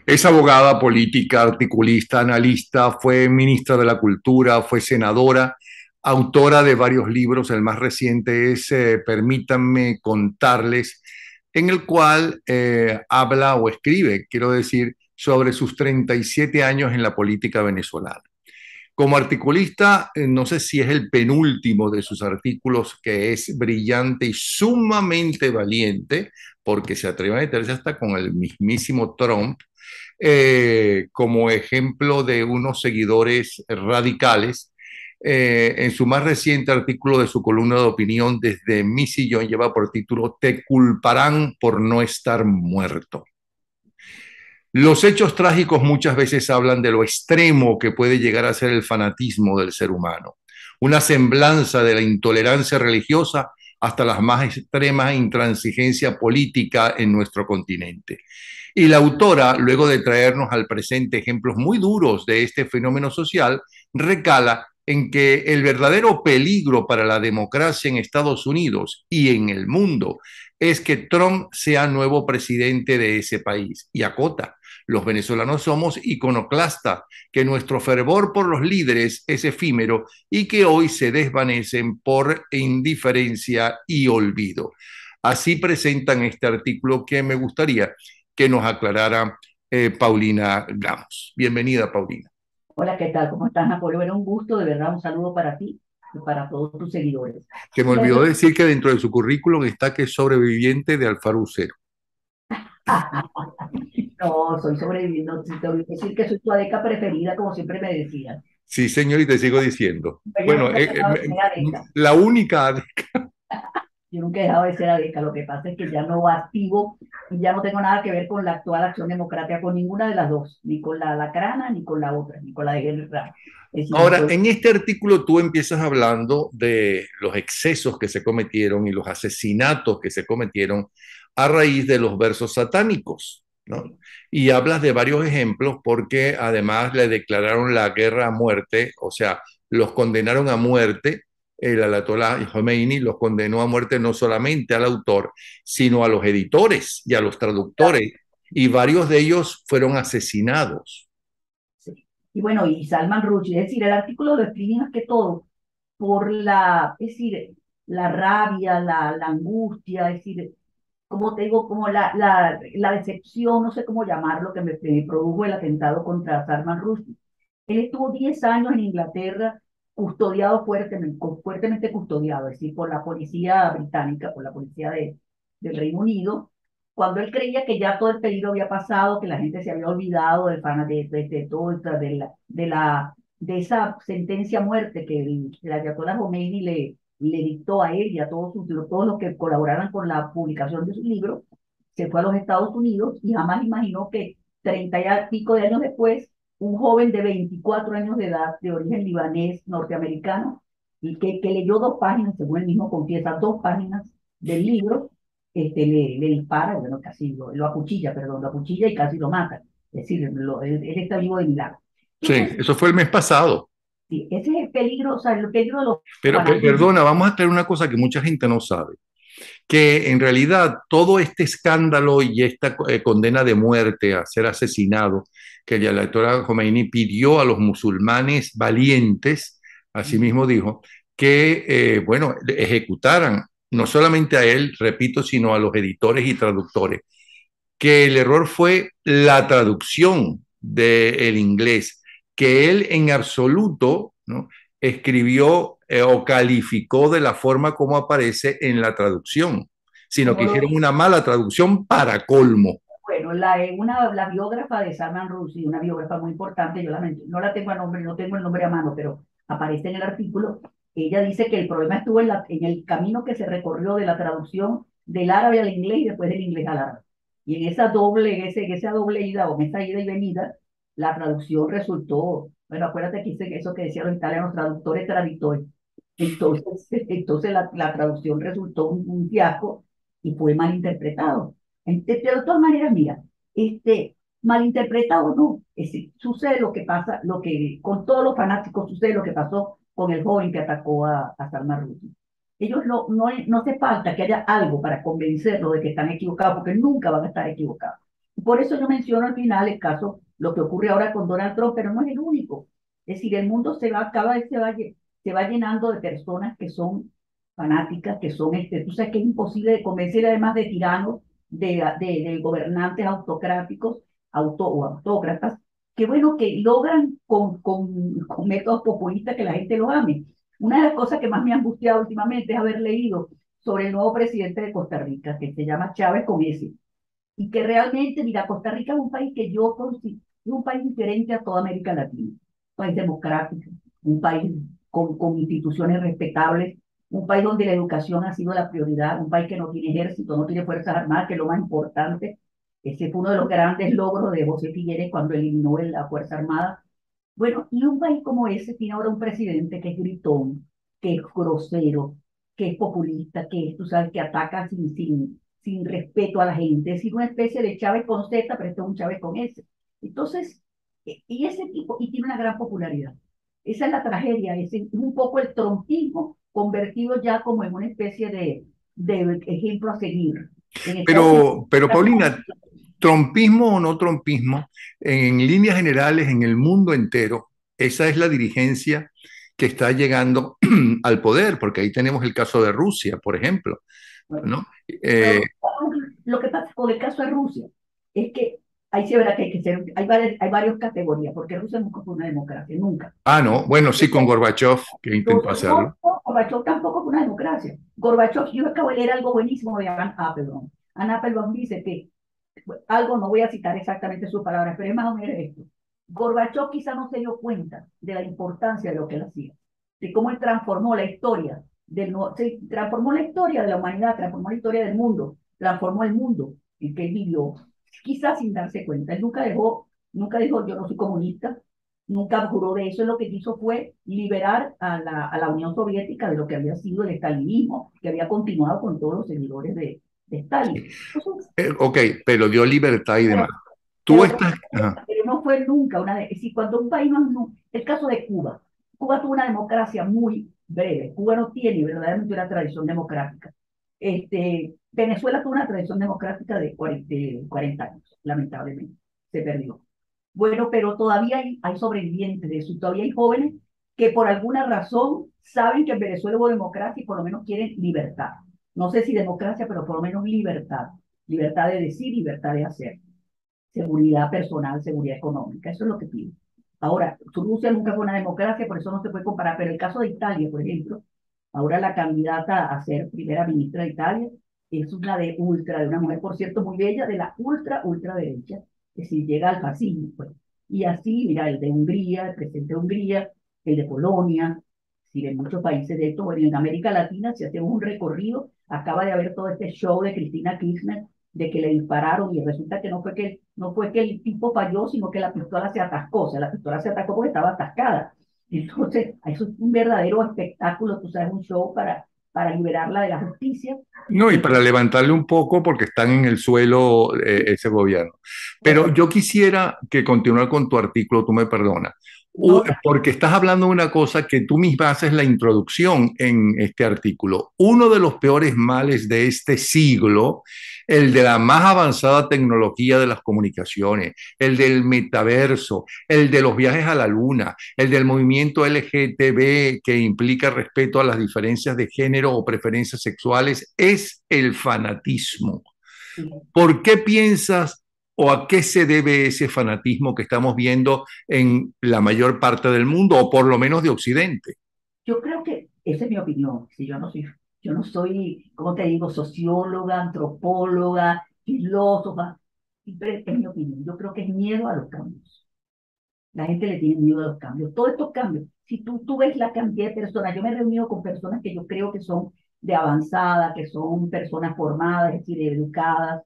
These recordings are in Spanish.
Es abogada, política, articulista, analista, fue ministra de la Cultura, fue senadora, autora de varios libros. El más reciente es Permítanme contarles, en el cual habla o escribe, quiero decir, sobre sus 37 años en la política venezolana. Como articulista, no sé si es el penúltimo de sus artículos que es brillante y sumamente valiente, porque se atreve a meterse hasta con el mismísimo Trump, como ejemplo de unos seguidores radicales. En su más reciente artículo de su columna de opinión desde mi sillón lleva por título Te culparán por no estar muerto. Los hechos trágicos muchas veces hablan de lo extremo que puede llegar a ser el fanatismo del ser humano, una semblanza de la intolerancia religiosa hasta las más extremas intransigencia política en nuestro continente. Y la autora, luego de traernos al presente ejemplos muy duros de este fenómeno social, recala en que el verdadero peligro para la democracia en Estados Unidos y en el mundo es que Trump sea nuevo presidente de ese país. Y acota, los venezolanos somos iconoclastas, que nuestro fervor por los líderes es efímero y que hoy se desvanecen por indiferencia y olvido. Así presentan este artículo que me gustaría que nos aclarara Paulina Gamos. Bienvenida, Paulina. Hola, ¿qué tal? ¿Cómo estás, Napoleón? Era un gusto, de verdad, un saludo para ti y para todos tus seguidores. Que me Mira, olvidó decir que dentro de su currículum está que es sobreviviente de Alfaro Cero. no, soy sobreviviente, no, te olvidé decir que soy tu adeca preferida, como siempre me decían. Sí, señor, y te sigo diciendo. Yo Bueno, nunca he dejado de ser adeca, la única. yo nunca he dejado de ser adeca, lo que pasa es que ya no activo y ya no tengo nada que ver con la actual Acción Democrática, con ninguna de las dos, ni con la lacrana, ni con la otra, ni con la de guerra. Es decir, Ahora, estoy, en este artículo tú empiezas hablando de los excesos que se cometieron y los asesinatos que se cometieron a raíz de los versos satánicos, ¿no? Y hablas de varios ejemplos porque además le declararon la guerra a muerte, o sea, los condenaron a muerte. El Ayatollah Khomeini los condenó a muerte no solamente al autor, sino a los editores y a los traductores, y varios de ellos fueron asesinados. sí. Y bueno, y Salman Rushdie, es decir, el artículo lo escribí más que todo por la, es decir, la rabia, la angustia, es decir, como te digo, como la decepción, no sé cómo llamarlo, que me produjo el atentado contra Salman Rushdie. Él estuvo 10 años en Inglaterra custodiado fuertemente custodiado, es decir, por la policía británica, por la policía del Reino Unido, cuando él creía que ya todo el peligro había pasado, que la gente se había olvidado de todo, de esa sentencia a muerte que el Ayatollah Khomeini le dictó a él y a todos los que colaboraran con la publicación de su libro, se fue a los Estados Unidos y jamás imaginó que 30 y pico de años después, un joven de 24 años de edad, de origen libanés, norteamericano, y que leyó 2 páginas, según él mismo confiesa, 2 páginas del libro, le dispara, bueno, casi lo acuchilla, perdón, lo acuchilla y casi lo mata. Es decir, él está vivo de milagro. Sí, Entonces, eso fue el mes pasado. sí, ese es el peligro, o sea, el peligro de los Pero fanatismos. perdona, vamos a aclarar una cosa que mucha gente no sabe, que en realidad todo este escándalo y esta condena de muerte a ser asesinado, que el Ayatollah Khomeini pidió a los musulmanes valientes, así mismo dijo, que, bueno, ejecutaran no solamente a él, repito, sino a los editores y traductores, que el error fue la traducción del inglés, que él en absoluto, ¿no?, escribió o calificó de la forma como aparece en la traducción, sino que Como hicieron lo, una mala traducción para colmo. bueno, la biógrafa de Salman Rushdie, una biógrafa muy importante, yo no la tengo a nombre, no tengo el nombre a mano, pero aparece en el artículo. Ella dice que el problema estuvo en el camino que se recorrió de la traducción del árabe al inglés y después del inglés al árabe. Y en esa doble ida o en esa ida y venida, la traducción resultó, bueno, acuérdate que dice eso que decían los italianos, traductores traditores. Entonces la traducción resultó un fiasco y fue mal interpretado. Pero de todas maneras, mira, malinterpretado o no, es decir, sucede lo que pasa, lo que con todos los fanáticos sucede lo que pasó con el joven que atacó a Salman Rushdie. Ellos no hace falta que haya algo para convencerlos de que están equivocados, porque nunca van a estar equivocados. Por eso yo menciono al final el caso, lo que ocurre ahora con Donald Trump, pero no es el único. Es decir, el mundo cada vez se va llenando de personas que son fanáticas, que son, tú sabes que es imposible de convencer además de tiranos, de gobernantes autocráticos, o autócratas, que bueno, que logran con métodos populistas que la gente los ame. Una de las cosas que más me ha angustiado últimamente es haber leído sobre el nuevo presidente de Costa Rica, que se llama Chávez con S, y que realmente, mira, Costa Rica es un país que yo considero es un país diferente a toda América Latina, un país democrático, un país con instituciones respetables, un país donde la educación ha sido la prioridad, un país que no tiene ejército, no tiene fuerzas armadas, que es lo más importante. Ese fue uno de los grandes logros de José Figueres cuando eliminó la Fuerza Armada. Bueno, y un país como ese tiene ahora un presidente que es gritón, que es grosero, que es populista, que es, tú sabes, que ataca sin respeto a la gente. Es decir, una especie de Chávez con Z, pero este es un Chávez con S. Entonces, y ese tipo, y tiene una gran popularidad. Esa es la tragedia, es un poco el trompismo convertido ya como en una especie de ejemplo a seguir. En Estados Unidos, Pero Paulina, trompismo o no trompismo, en líneas generales, en el mundo entero, esa es la dirigencia que está llegando al poder, porque ahí tenemos el caso de Rusia, por ejemplo, ¿no? pero Eh, lo que pasa con el caso de Rusia es que ahí sí es verdad que hay que ser, hay varias categorías, porque Rusia nunca fue una democracia, nunca. no, bueno, sí, con Gorbachev, que intentó No, hacerlo. no, Gorbachev tampoco fue una democracia. Gorbachev, yo acabo de leer algo buenísimo de Anne Applebaum. Anne Applebaum dice que, algo, no voy a citar exactamente sus palabras, pero es más o menos esto. Gorbachev quizá no se dio cuenta de la importancia de lo que él hacía, de cómo él transformó la historia se transformó la historia de la humanidad, transformó la historia del mundo, transformó el mundo en que él vivió, quizás sin darse cuenta. Él nunca dijo yo no soy comunista, nunca juró de eso. Lo que hizo fue liberar a la Unión Soviética de lo que había sido el estalinismo, que había continuado con todos los seguidores de Stalin. Entonces, Ok, pero dio libertad y demás. pero, Tú estás... ajá. pero no fue nunca es decir, cuando un país el caso de Cuba, Cuba tuvo una democracia muy breve, Cuba no tiene verdaderamente una tradición democrática. Venezuela tuvo una tradición democrática de 40 años, lamentablemente, se perdió. Bueno, pero todavía hay sobrevivientes de eso, y todavía hay jóvenes que por alguna razón saben que en Venezuela hubo democracia y por lo menos quieren libertad. No sé si democracia, pero por lo menos libertad. Libertad de decir, libertad de hacer, seguridad personal, seguridad económica. Eso es lo que pide. Ahora, Rusia nunca fue una democracia, por eso no se puede comparar, pero el caso de Italia, por ejemplo, ahora la candidata a ser primera ministra de Italia es una de una mujer, por cierto, muy bella, de la ultra derecha, que si llega al fascismo, pues. Y así, mira, el de Hungría, el presidente de Hungría, el de Polonia, si en muchos países de esto, bueno, en América Latina, si hacemos un recorrido, acaba de haber todo este show de Cristina Kirchner de que le dispararon y resulta que no fue que el tipo falló, sino que la pistola se atascó, o sea, la pistola se atascó porque estaba atascada. Entonces, eso es un verdadero espectáculo, tú sabes, un show para liberarla de la justicia. No, y Eh, para levantarle un poco porque están en el suelo ese gobierno. Pero correcto. yo quisiera que continuar con tu artículo, tú me perdonas, No, porque estás hablando de una cosa que tú misma haces la introducción en este artículo. Uno de los peores males de este siglo, el de la más avanzada tecnología de las comunicaciones, el del metaverso, el de los viajes a la luna, el del movimiento LGTB que implica respeto a las diferencias de género o preferencias sexuales, es el fanatismo. ¿Por qué piensas o a qué se debe ese fanatismo que estamos viendo en la mayor parte del mundo, o por lo menos de Occidente? yo creo que esa es mi opinión. Si yo no soy, como te digo, socióloga, antropóloga, filósofa, pero es mi opinión. Yo creo que es miedo a los cambios. La gente le tiene miedo a los cambios. Todos estos cambios, si tú ves la cantidad de personas, yo me he reunido con personas que yo creo que son de avanzada, que son personas formadas, es decir, educadas,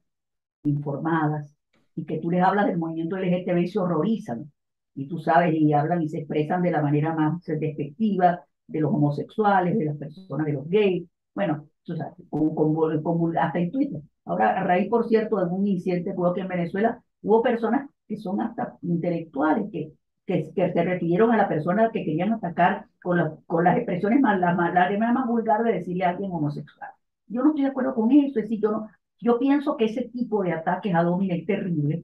informadas, y que tú les hablas del movimiento LGTB y se horrorizan. Y tú sabes, y hablan y se expresan de la manera más despectiva de los homosexuales, de las personas, de los gays. Bueno, tú sabes, hasta en Twitter. Ahora, a raíz, por cierto, de algún incidente que hubo aquí en Venezuela, hubo personas que son hasta intelectuales, que se refirieron a la persona que querían atacar con las expresiones la manera más vulgar de decirle a alguien homosexual. Yo no estoy de acuerdo con eso, es decir, yo pienso que ese tipo de ataques a Domina es terrible,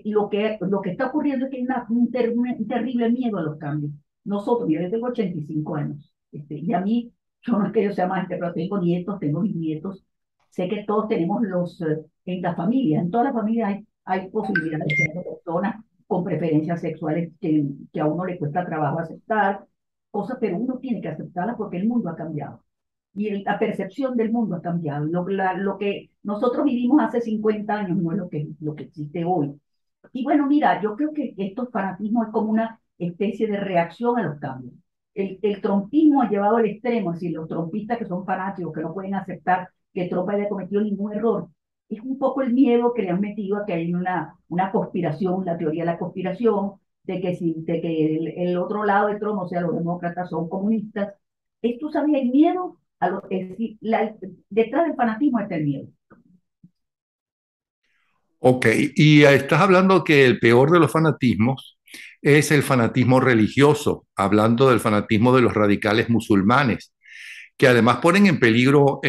lo que está ocurriendo es que hay un terrible miedo a los cambios. Nosotros, yo tengo 85 años, y a mí, yo no es que yo sea más, pero tengo nietos, tengo bisnietos, sé que todos tenemos en la familia, en toda la familia hay posibilidades de ser personas con preferencias sexuales que a uno le cuesta trabajo aceptar, cosas, pero uno tiene que aceptarlas porque el mundo ha cambiado y la percepción del mundo ha cambiado. Lo que nosotros vivimos hace 50 años no es lo que existe hoy. Y bueno, mira, yo creo que estos fanatismos es como una especie de reacción a los cambios. El trompismo ha llevado al extremo, es decir, los trompistas que son fanáticos, que no pueden aceptar que Trump haya cometido ningún error, es un poco el miedo que le han metido a que hay una conspiración, la teoría de la conspiración, de que el otro lado de Trump, o sea, los demócratas son comunistas. Tú sabes, el miedo, es decir, detrás del fanatismo está el miedo. Ok, y estás hablando que el peor de los fanatismos es el fanatismo religioso, hablando del fanatismo de los radicales musulmanes, que además ponen en peligro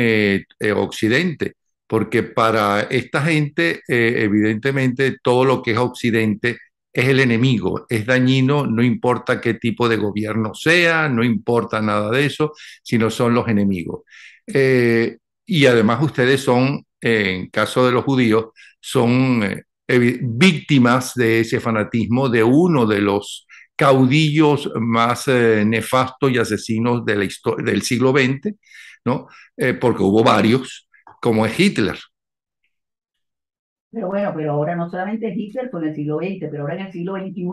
Occidente, porque para esta gente, evidentemente, todo lo que es Occidente es el enemigo, es dañino, no importa qué tipo de gobierno sea, no importa nada de eso, sino son los enemigos. Y además ustedes son, en caso de los judíos, son víctimas de ese fanatismo de uno de los caudillos más nefastos y asesinos de del siglo XX, ¿no? Porque hubo varios, como es Hitler. Pero bueno, pero ahora no solamente Hitler fue en el siglo XX, pero ahora en el siglo XXI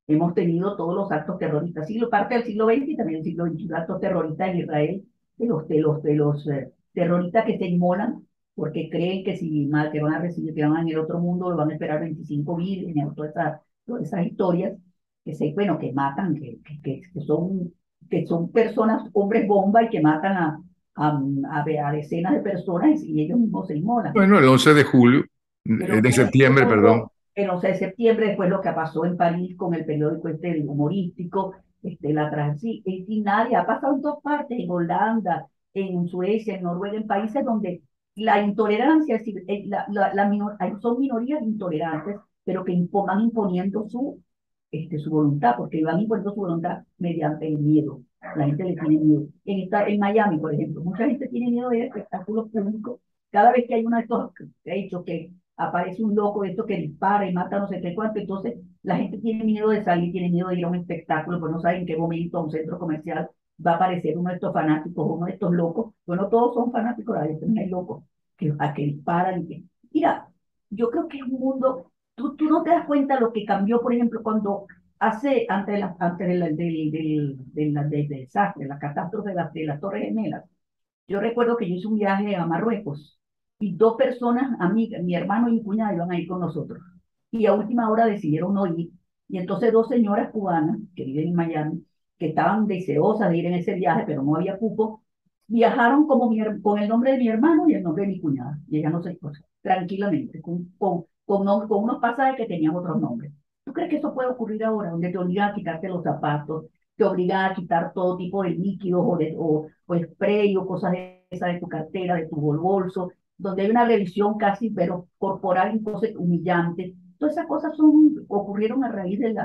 hemos tenido todos los actos terroristas. Parte del siglo XX y también el siglo XXI, actos terroristas en Israel, de los terroristas que se inmolan porque creen que si mal que van a recibir, que van en el otro mundo, lo van a esperar 25 vírgenes, todas esas historias bueno, que matan, que son personas, hombres bomba y que matan a decenas de personas y ellos mismos se inmolan. Bueno, el 11 de julio, Pero de mira, septiembre, perdón. el 11 de septiembre, después lo que pasó en París con el periódico el humorístico, y nadie, ha pasado en todas partes, en Holanda, en Suecia, en Noruega, en países donde la intolerancia, es decir, son minorías intolerantes, pero que van imponiendo su voluntad, porque van imponiendo su voluntad mediante el miedo. La gente le tiene miedo. En Miami, por ejemplo, mucha gente tiene miedo de ir a espectáculos públicos. Cada vez que hay uno de estos hechos que aparece un loco de esto que dispara y mata no sé qué cuánto, entonces la gente tiene miedo de salir, tiene miedo de ir a un espectáculo, pues no saben en qué momento a un centro comercial va a aparecer uno de estos fanáticos, uno de estos locos. Bueno, todos son fanáticos, a veces no hay locos que disparan. Mira, yo creo que es un mundo, tú no te das cuenta lo que cambió, por ejemplo, cuando antes del desastre, la catástrofe de las Torres Gemelas. Yo recuerdo que yo hice un viaje a Marruecos y dos personas, amigas, mi hermano y mi cuñada iban a ir con nosotros. Y a última hora decidieron no ir. Y entonces dos señoras cubanas que viven en Miami, que estaban deseosas de ir en ese viaje, pero no había cupo, viajaron con el nombre de mi hermano y el nombre de mi cuñada. Y ella no se fue, tranquilamente, con unos pasajes que tenían otros nombres. ¿Tú crees que eso puede ocurrir ahora, donde te obligan a quitarte los zapatos, te obligan a quitar todo tipo de líquidos o spray o cosas de esas de tu cartera, de tu bolso, donde hay una revisión casi pero corporal y cosas humillantes? Todas esas cosas ocurrieron a raíz del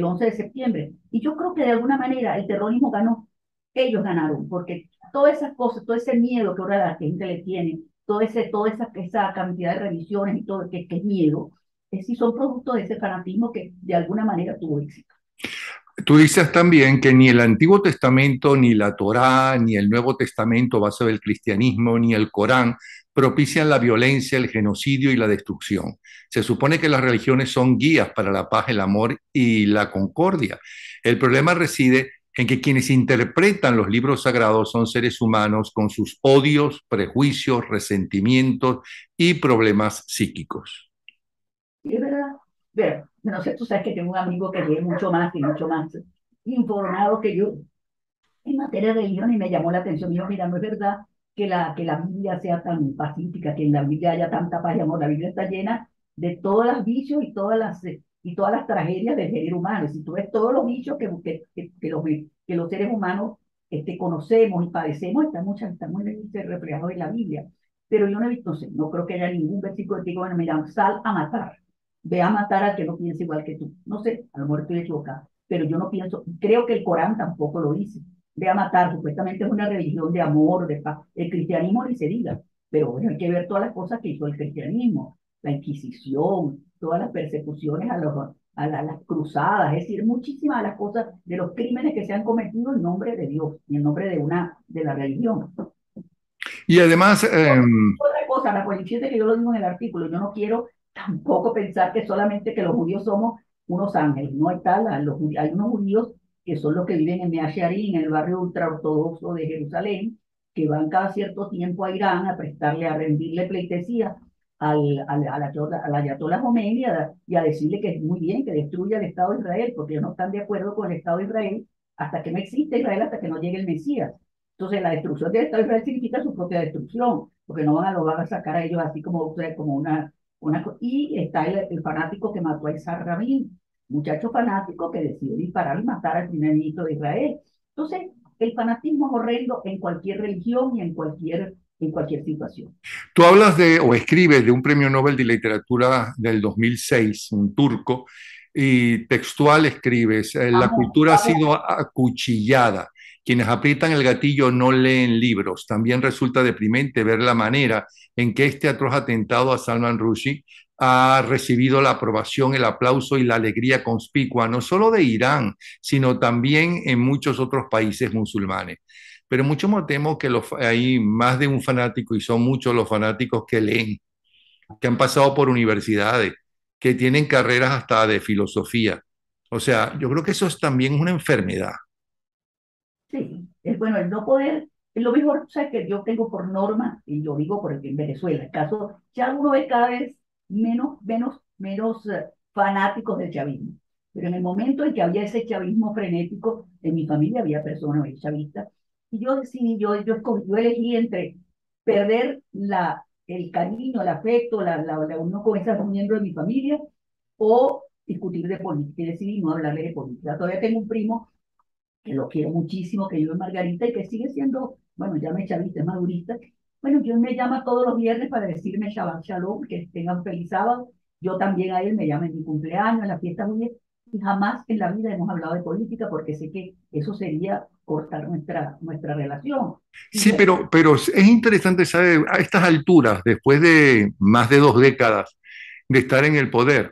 11 de septiembre. Y yo creo que de alguna manera el terrorismo ganó. Ellos ganaron, porque todas esas cosas, todo ese miedo que ahora la gente le tiene, toda esa cantidad de revisiones y todo, que es miedo, es si son producto de ese fanatismo que de alguna manera tuvo éxito. Tú dices también que ni el Antiguo Testamento, ni la Torá, ni el Nuevo Testamento, base del cristianismo, ni el Corán propician la violencia, el genocidio y la destrucción. Se supone que las religiones son guías para la paz, el amor y la concordia. El problema reside en que quienes interpretan los libros sagrados son seres humanos con sus odios, prejuicios, resentimientos y problemas psíquicos. Y es verdad, pero no sé, tú sabes que tengo un amigo que lee mucho más y mucho más informado que yo en materia de religión y me llamó la atención. Y yo, mira, no es verdad que la Biblia sea tan pacífica, que en la Biblia haya tanta paz y amor. La Biblia está llena de todos los vicios y todas las tragedias del género humano. Si tú ves todos los vicios que los seres humanos conocemos y padecemos, están muy bien reflejados en la Biblia. Pero yo no he visto, no sé, no creo que haya ningún versículo que diga, bueno, mira, sal a matar. ve a matar al que no piensa igual que tú. No sé, a lo mejor estoy equivocada, pero yo no pienso, creo que el Corán tampoco lo dice. Ve a matar, supuestamente es una religión de amor, de paz. El cristianismo ni se diga, pero bueno, hay que ver todas las cosas que hizo el cristianismo, la Inquisición, todas las persecuciones a las cruzadas, es decir, muchísimas de las cosas, de los crímenes que se han cometido en nombre de Dios, y en nombre de la religión. Y además, Otra cosa, la policía que yo lo digo en el artículo, yo no quiero tampoco pensar que solamente que los judíos somos unos ángeles, no hay tal, hay unos judíos que son los que viven en Mea Shearim, en el barrio ultraortodoxo de Jerusalén, que van cada cierto tiempo a Irán a prestarle, a rendirle pleitesía al Ayatollah Khomeini y a decirle que es muy bien que destruya el Estado de Israel, porque ellos no están de acuerdo con el Estado de Israel hasta que no existe Israel, hasta que no llegue el Mesías. Entonces, la destrucción del Estado de Israel significa su propia destrucción, porque no lo van a sacar a ellos así como y está el fanático que mató a Isaac Rabin, muchacho fanático que decidió disparar y matar al primer ministro de Israel. Entonces, el fanatismo es horrendo en cualquier religión y en cualquier situación. tú hablas de o escribes de un premio Nobel de Literatura del 2006, un turco, y textual escribes, la Amo, cultura ha amo. sido acuchillada. Quienes aprietan el gatillo no leen libros. También resulta deprimente ver la manera en que este atroz atentado a Salman Rushdie ha recibido la aprobación, el aplauso y la alegría conspicua, no solo de Irán, sino también en muchos otros países musulmanes. Pero mucho me temo que hay más de un fanático y son muchos los fanáticos que leen, que han pasado por universidades, que tienen carreras hasta de filosofía. O sea, yo creo que eso es también una enfermedad. Sí, es bueno el no poder, es lo mejor, o sea, que yo tengo por norma, y lo digo porque en Venezuela, el caso, ya uno ve cada vez menos fanáticos del chavismo. Pero en el momento en que había ese chavismo frenético, en mi familia había personas chavistas, y yo decidí, yo elegí entre perder el cariño, el afecto, la unión con esos miembros de mi familia, o discutir de política, y decidí no hablarle de política. Todavía tengo un primo que lo quiero muchísimo, que vive en Margarita y que sigue siendo, bueno, ya me chavista, es madurista. Bueno, Dios me llama todos los viernes para decirme Shabbat Shalom, que tengan feliz sábado. Yo también a él me llama en mi cumpleaños, en la fiesta judía, y jamás en la vida hemos hablado de política porque sé que eso sería cortar nuestra relación. Y Sí, pero es interesante saber a estas alturas, después de más de 2 décadas de estar en el poder,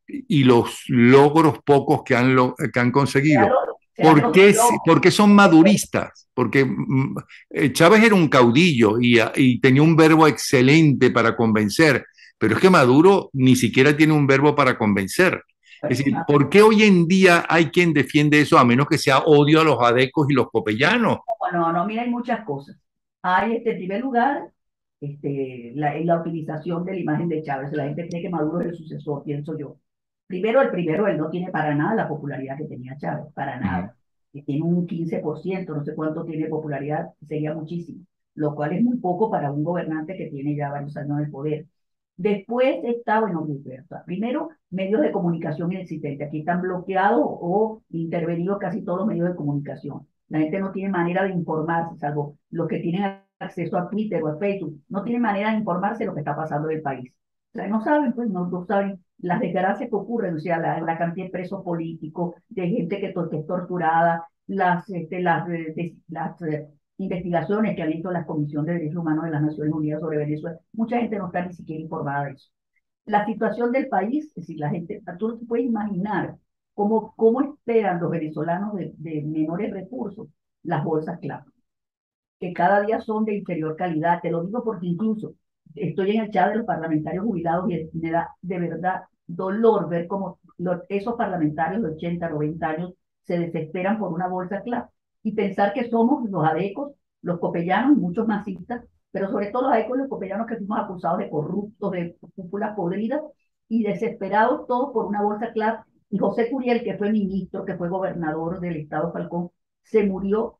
y los logros pocos que han conseguido. será que los ¿Por qué son maduristas? Porque Chávez era un caudillo y tenía un verbo excelente para convencer, pero es que Maduro ni siquiera tiene un verbo para convencer. Es decir, ¿por qué hoy en día hay quien defiende eso a menos que sea odio a los adecos y los copellanos? no, no, mira, hay muchas cosas. Hay, en primer lugar, la utilización de la imagen de Chávez. La gente cree que Maduro es el sucesor, pienso yo. Primero, él no tiene para nada la popularidad que tenía Chávez, para Uh -huh. nada. Que tiene un 15%, no sé cuánto tiene popularidad, sería muchísimo, lo cual es muy poco para un gobernante que tiene ya varios años de poder. Después está, bueno, primero, medios de comunicación inexistentes. Aquí están bloqueados o intervenidos casi todos los medios de comunicación. La gente no tiene manera de informarse, salvo los que tienen acceso a Twitter o a Facebook, no tienen manera de informarse de lo que está pasando en el país. O sea, no saben, pues no saben las desgracias que ocurren, o sea, la cantidad de presos políticos, de gente que es torturada, las investigaciones que han hecho la Comisión de Derechos Humanos de las Naciones Unidas sobre Venezuela. Mucha gente no está ni siquiera informada de eso. La situación del país, es decir, la gente, tú no te puedes imaginar cómo esperan los venezolanos de menores recursos las bolsas clave, que cada día son de inferior calidad. Te lo digo porque incluso estoy en el chat de los parlamentarios jubilados y me da de verdad dolor ver cómo esos parlamentarios de 80, 90 años se desesperan por una bolsa clave y pensar que somos los adecos, los copellanos y muchos masistas, pero sobre todo los adecos y los copellanos que fuimos acusados de corruptos, de cúpulas podridas y desesperados todos por una bolsa clave. Y José Curiel, que fue ministro, que fue gobernador del estado Falcón, se murió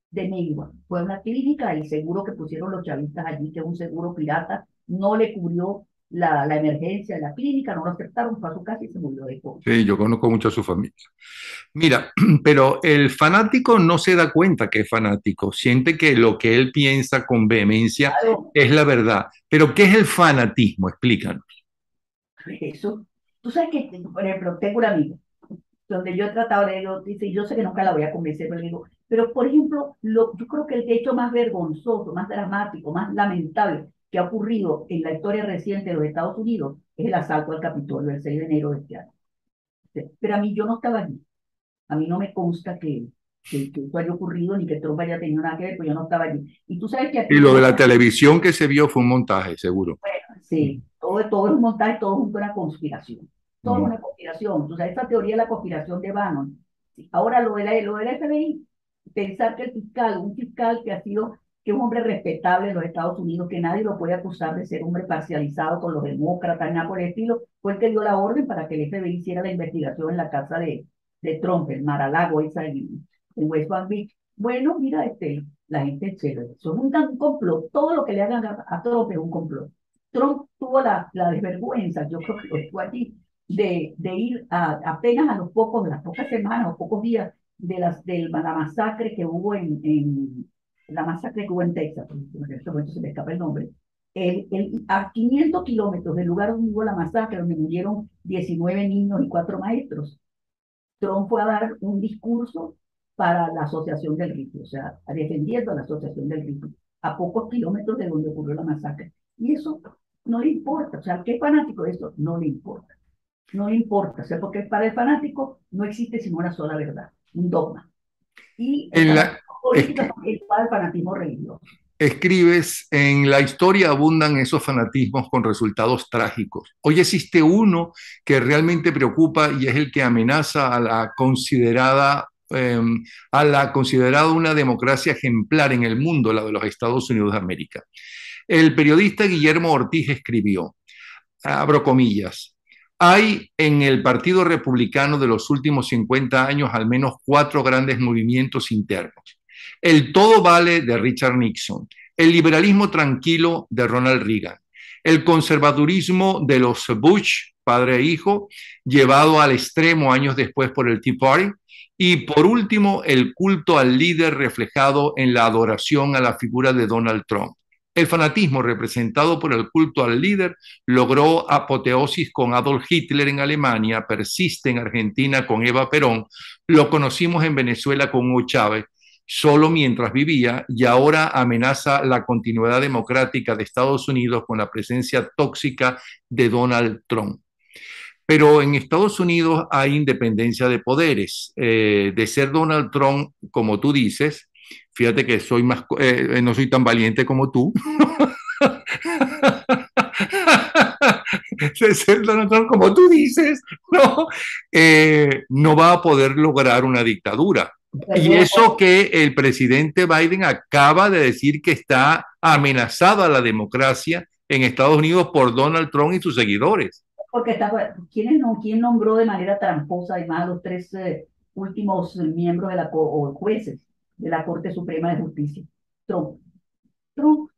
de Neiva. Fue una clínica y seguro que pusieron los chavistas allí, que es un seguro pirata, no le cubrió la emergencia de la clínica, no lo aceptaron, fue a su casa y se murió de COVID. Sí, yo conozco mucho a su familia. Mira, pero el fanático no se da cuenta que es fanático, siente que lo que él piensa con vehemencia Claro, es la verdad. Pero ¿qué es el fanatismo? Explícanos. Eso, tú sabes que, por ejemplo, tengo un amigo donde yo he tratado de, dice, yo sé que nunca la voy a convencer, pero le digo, pero por ejemplo, yo creo que el hecho más vergonzoso, más dramático, más lamentable que ha ocurrido en la historia reciente de los Estados Unidos es el asalto al Capitolio el 6 de enero de este año. Pero a mí yo no estaba allí, a mí no me consta que eso haya ocurrido ni que Trump haya tenido nada que ver, pues yo no estaba allí. Y tú sabes que Y aquí lo de tenemos, la televisión que se vio fue un montaje, seguro. sí, todo es un montaje, todo es una conspiración. Todo es Mm. una conspiración. Tú sabes, esta teoría de la conspiración de Bannon. Sí. Ahora, lo del FBI, pensar que el fiscal, un fiscal que ha sido, que es un hombre respetable en los Estados Unidos, que nadie lo puede acusar de ser un hombre parcializado con los demócratas, nada por el estilo, fue el que dio la orden para que el FBI hiciera la investigación en la casa de Trump, en Mar-a-Lago, esa en West Palm Beach. Bueno, mira, la gente, eso es un complot. Todo lo que le hagan a Trump es un complot. Trump tuvo la desvergüenza, yo creo que lo estuvo allí, de ir apenas a los pocos, las pocas semanas o pocos días de la masacre que hubo la masacre que hubo en Texas, en este momento se me escapa el nombre, a 500 kilómetros del lugar donde hubo la masacre, donde murieron 19 niños y 4 maestros. Trump fue a dar un discurso para la Asociación del Rifle, o sea, defendiendo a la Asociación del Rifle, a pocos kilómetros de donde ocurrió la masacre. Y eso no le importa, o sea, ¿qué fanático de eso? No le importa. No le importa, o sea, porque para el fanático no existe sino una sola verdad, un dogma. Y el En la, fanatismo político es igual al fanatismo religioso. Escribes, en la historia abundan esos fanatismos con resultados trágicos. Hoy existe uno que realmente preocupa y es el que amenaza a la considerada una democracia ejemplar en el mundo, la de los Estados Unidos de América. El periodista Guillermo Ortiz escribió, abro comillas, hay en el Partido Republicano de los últimos 50 años al menos 4 grandes movimientos internos. El todo vale de Richard Nixon, el liberalismo tranquilo de Ronald Reagan, el conservadurismo de los Bush, padre e hijo, llevado al extremo años después por el Tea Party, y por último, el culto al líder reflejado en la adoración a la figura de Donald Trump. El fanatismo representado por el culto al líder logró apoteosis con Adolf Hitler en Alemania, persiste en Argentina con Eva Perón, lo conocimos en Venezuela con Hugo Chávez, solo mientras vivía, y ahora amenaza la continuidad democrática de Estados Unidos con la presencia tóxica de Donald Trump. Pero en Estados Unidos hay independencia de poderes. De ser Donald Trump, como tú dices, fíjate que no soy tan valiente como tú, ser Donald Trump, como tú dices, no, no va a poder lograr una dictadura. Y eso que el presidente Biden acaba de decir que está amenazada la democracia en Estados Unidos por Donald Trump y sus seguidores. Porque ¿quién nombró de manera tramposa además a los tres últimos miembros de o jueces de la Corte Suprema de Justicia? Trump. Trump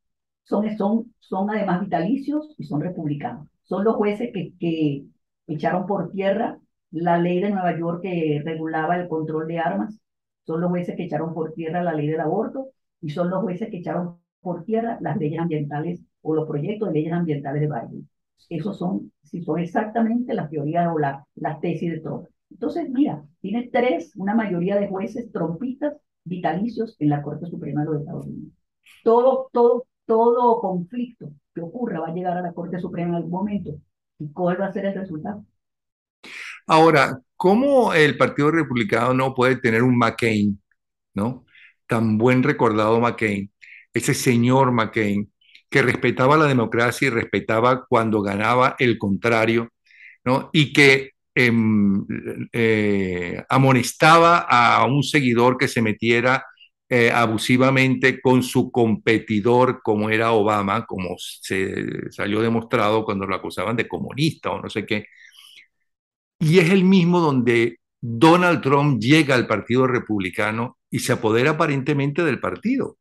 son además vitalicios y son republicanos. Son los jueces que echaron por tierra la ley de Nueva York que regulaba el control de armas. Son los jueces que echaron por tierra la ley del aborto y son los jueces que echaron por tierra las leyes ambientales o los proyectos de leyes ambientales de Biden. Esos son, si son exactamente las teorías o las tesis de Trump. Entonces, mira, tiene una mayoría de jueces trompistas vitalicios en la Corte Suprema de los Estados Unidos. Todo conflicto que ocurra va a llegar a la Corte Suprema en algún momento. ¿Y cuál va a ser el resultado? Ahora, ¿cómo el Partido Republicano no puede tener un McCain, ¿no? Tan buen recordado McCain, ese señor McCain, que respetaba la democracia y respetaba cuando ganaba el contrario, ¿no? Y que amonestaba a un seguidor que se metiera abusivamente con su competidor, como era Obama, como se salió demostrado cuando lo acusaban de comunista o no sé qué. Y es el mismo donde Donald Trump llega al Partido Republicano y se apodera aparentemente del partido.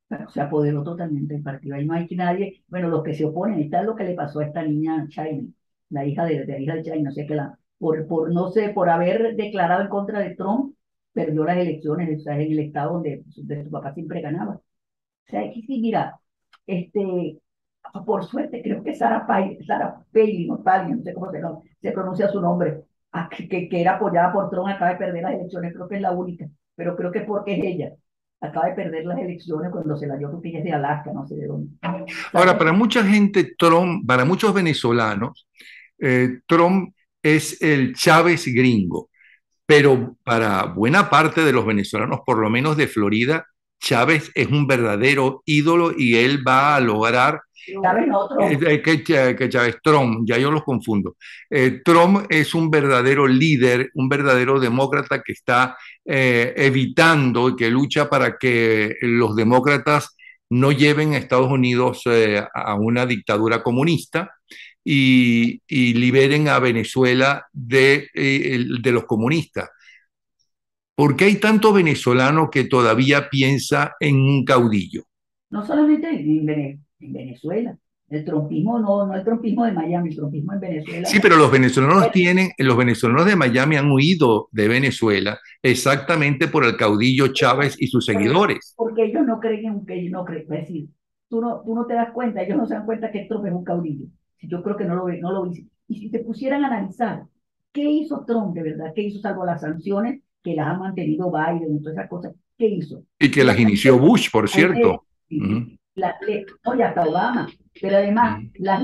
Bueno, se apoderó totalmente del partido. Ahí no hay que nadie, bueno, los que se oponen, y tal lo que le pasó a esta niña China, la hija de la hija de China, no sé qué, no sé, por haber declarado en contra de Trump, perdió las elecciones, o sea, en el estado donde su papá siempre ganaba. O sea, aquí sí, mira, este, por suerte, creo que Sarah Palin, o Palin, no sé cómo se pronuncia su nombre, que era apoyada por Trump, acaba de perder las elecciones, creo que es la única, pero creo que porque es ella. Acaba de perder las elecciones cuando se la dio, porque ella es de Alaska, no sé de dónde. Ahora, ¿Sabes? para mucha gente, Trump, para muchos venezolanos, Trump es el Chávez gringo, pero para buena parte de los venezolanos, por lo menos de Florida, Chávez es un verdadero ídolo y él va a lograr ¿Sabes? No, Trump. que Chávez, Trump, ya yo los confundo. Trump es un verdadero líder, un verdadero demócrata que está evitando y que lucha para que los demócratas no lleven a Estados Unidos a una dictadura comunista y liberen a Venezuela de los comunistas. ¿Por qué hay tanto venezolano que todavía piensa en un caudillo? No solamente en Venezuela. El trumpismo, no el trumpismo de Miami, el trumpismo en Venezuela. Sí, pero los venezolanos los venezolanos de Miami han huido de Venezuela exactamente por el caudillo Chávez y sus seguidores. Porque ellos no creen en que ellos no creen. Es decir, tú no te das cuenta, ellos no se dan cuenta que Trump es un caudillo. Yo creo que no lo dicen. Y si te pusieran a analizar, ¿qué hizo Trump de verdad? ¿Qué hizo salvo las sanciones que las ha mantenido Biden y todas esas cosas? ¿Qué hizo? Y que Las las inició Bush, por leyes, cierto. Uh oye, hasta Obama, pero además -huh. las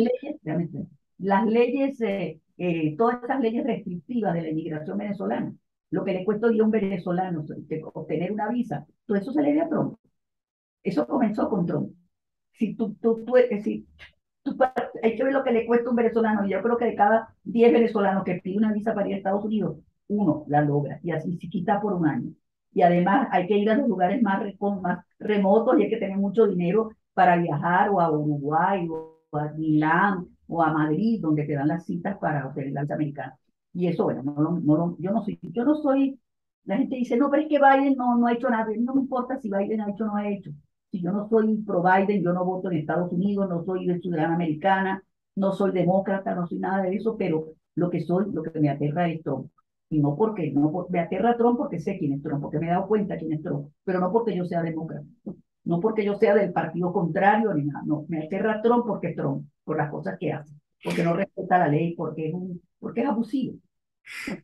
leyes, todas esas leyes restrictivas de la inmigración venezolana, lo que le cuesta hoy a un venezolano obtener una visa, todo eso se le dio a Trump. Eso comenzó con Trump. Si si hay que ver lo que le cuesta a un venezolano, y yo creo que de cada 10 venezolanos que pide una visa para ir a Estados Unidos, uno la logra, y así se quita por un año. Y además hay que ir a los lugares más remotos y hay que tener mucho dinero para viajar o a Uruguay o a Milán o a Madrid, donde te dan las citas para obtener la visa americana. Y eso, bueno, yo no soy, la gente dice, no, pero es que Biden no ha hecho nada. No me importa si Biden ha hecho o no ha hecho. Si yo no soy pro Biden, yo no voto en Estados Unidos, no soy de ciudadana americana, no soy demócrata, no soy nada de eso, pero lo que me aterra es Trump. Y no porque, me aterra Trump porque sé quién es Trump, porque me he dado cuenta quién es Trump, pero no porque yo sea demócrata, no porque yo sea del partido contrario ni nada, no, me aterra Trump porque es Trump, por las cosas que hace, porque no respeta la ley, porque es abusivo.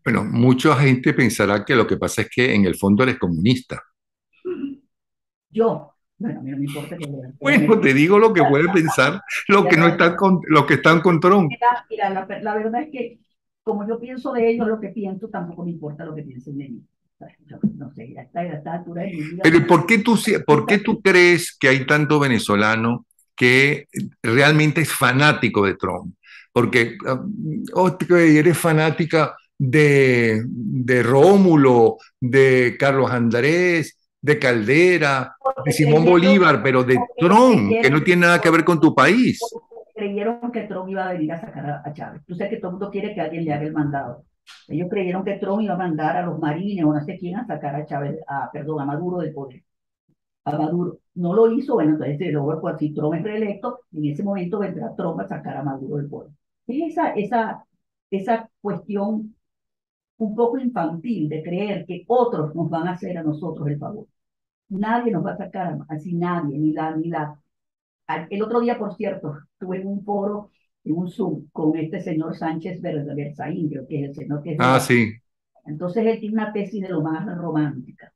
Bueno, mucha gente pensará que lo que pasa es que en el fondo eres comunista. Bueno, a mí no me importa que vean, Bueno, te digo lo que puede pensar los que no están los que están con Trump. mira, la verdad es que como yo pienso de ellos lo que pienso, tampoco me importa lo que piensen de mí. Yo no sé, ya está a esta altura de mi vida. Pero por qué tú crees que hay tanto venezolano que realmente es fanático de Trump? Porque eres fanática de Rómulo, de Carlos Andrés, de Caldera, de Porque Simón creyeron, Bolívar, pero de porque Trump, que creyeron, no tiene nada que ver con tu país. porque creyeron que Trump iba a venir a sacar a Chávez. Tú sabes que todo el mundo quiere que alguien le haga el mandado. Ellos creyeron que Trump iba a mandar a los marines o no sé quién a sacar a Chávez, perdón, a Maduro del poder. A Maduro. No lo hizo, bueno, entonces luego pues, si Trump es reelecto, en ese momento vendrá Trump a sacar a Maduro del poder. Es esa cuestión un poco infantil de creer que otros nos van a hacer a nosotros el favor. Nadie nos va a sacar, así nadie, ni la. El otro día, por cierto, estuve en un foro, en un Zoom, con este señor Sánchez Berzaín, creo que es el señor que es de Ah, Guatemala. sí. Entonces él tiene una tesis de lo más romántica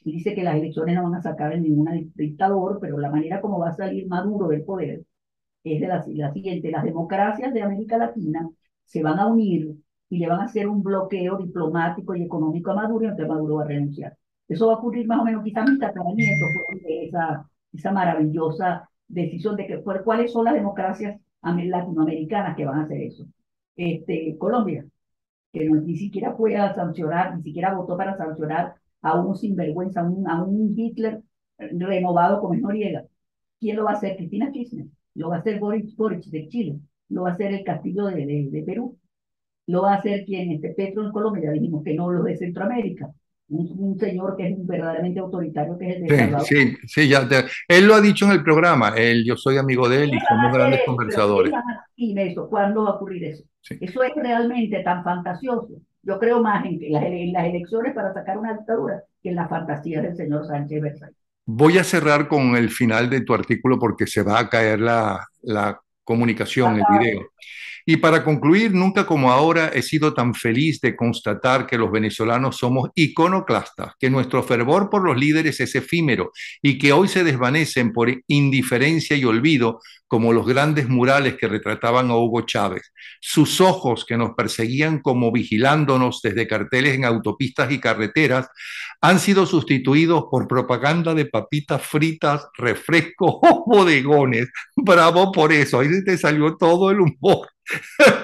y dice que las elecciones no van a sacar en ningún dictador, pero la manera como va a salir Maduro del poder es la siguiente: las democracias de América Latina se van a unir y le van a hacer un bloqueo diplomático y económico a Maduro y entonces Maduro va a renunciar. Eso va a ocurrir más o menos, quizás mis tataranietos fueron de esa maravillosa decisión de que cuáles son las democracias latinoamericanas que van a hacer eso. Colombia, que ni siquiera fue a sancionar, ni siquiera votó para sancionar a un sinvergüenza, a un Hitler renovado como es Noriega. ¿Quién lo va a hacer? Cristina Kirchner. Lo va a hacer Boric de Chile. Lo va a hacer el Castillo de Perú. Lo va a hacer quien, Petro en Colombia, ya dijimos que no, lo de Centroamérica. Un señor que es verdaderamente autoritario, que es el de Sí, Salvador. sí, sí, él lo ha dicho en el programa, yo soy amigo de él y ¿Quiénes van somos a hacer grandes eso? Pero ¿quiénes conversadores. van a hacer eso? ¿Cuándo va a ocurrir eso? Sí. Eso es realmente tan fantasioso. Yo creo más en las elecciones para sacar una dictadura que en las fantasías del señor Sánchez Bersay. Voy a cerrar con el final de tu artículo porque se va a caer la comunicación, el video. Y para concluir, nunca como ahora he sido tan feliz de constatar que los venezolanos somos iconoclastas, que nuestro fervor por los líderes es efímero y que hoy se desvanecen por indiferencia y olvido, como los grandes murales que retrataban a Hugo Chávez. Sus ojos que nos perseguían como vigilándonos desde carteles en autopistas y carreteras han sido sustituidos por propaganda de papitas fritas, refrescos o bodegones. Bravo por eso, ahí se te salió todo el humor.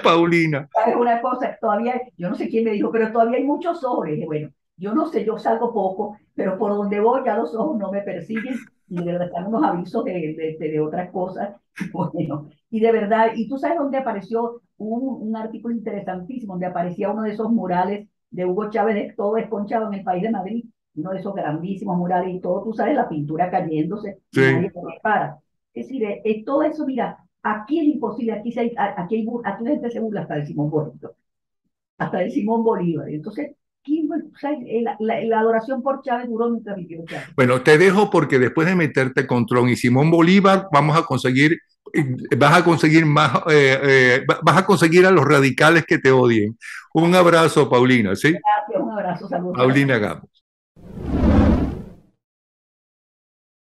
Paulina. Es una cosa, todavía, yo no sé quién me dijo, pero todavía hay muchos ojos. Y dije, bueno, yo no sé, yo salgo poco, pero por donde voy ya los ojos no me persiguen y de verdad están unos avisos de otras cosas. Bueno, y de verdad, y tú sabes dónde apareció un artículo interesantísimo, donde aparecía uno de esos murales de Hugo Chávez, de todo esconchado en el país de Madrid, uno de esos grandísimos murales y todo, tú sabes, la pintura cayéndose y Sí. nadie lo repara. Es decir, todo eso, mira, aquí es imposible, aquí la gente se burla hasta de Simón Bolívar, hasta de Simón Bolívar. Entonces, o sea, la adoración por Chávez duró mientras vivió Chávez. Bueno, te dejo porque después de meterte con Tron y Simón Bolívar, vas a conseguir más, vas a conseguir a los radicales que te odien. Un abrazo, Paulina, ¿sí? Gracias, un abrazo, saludos para ti. Paulina Gamos.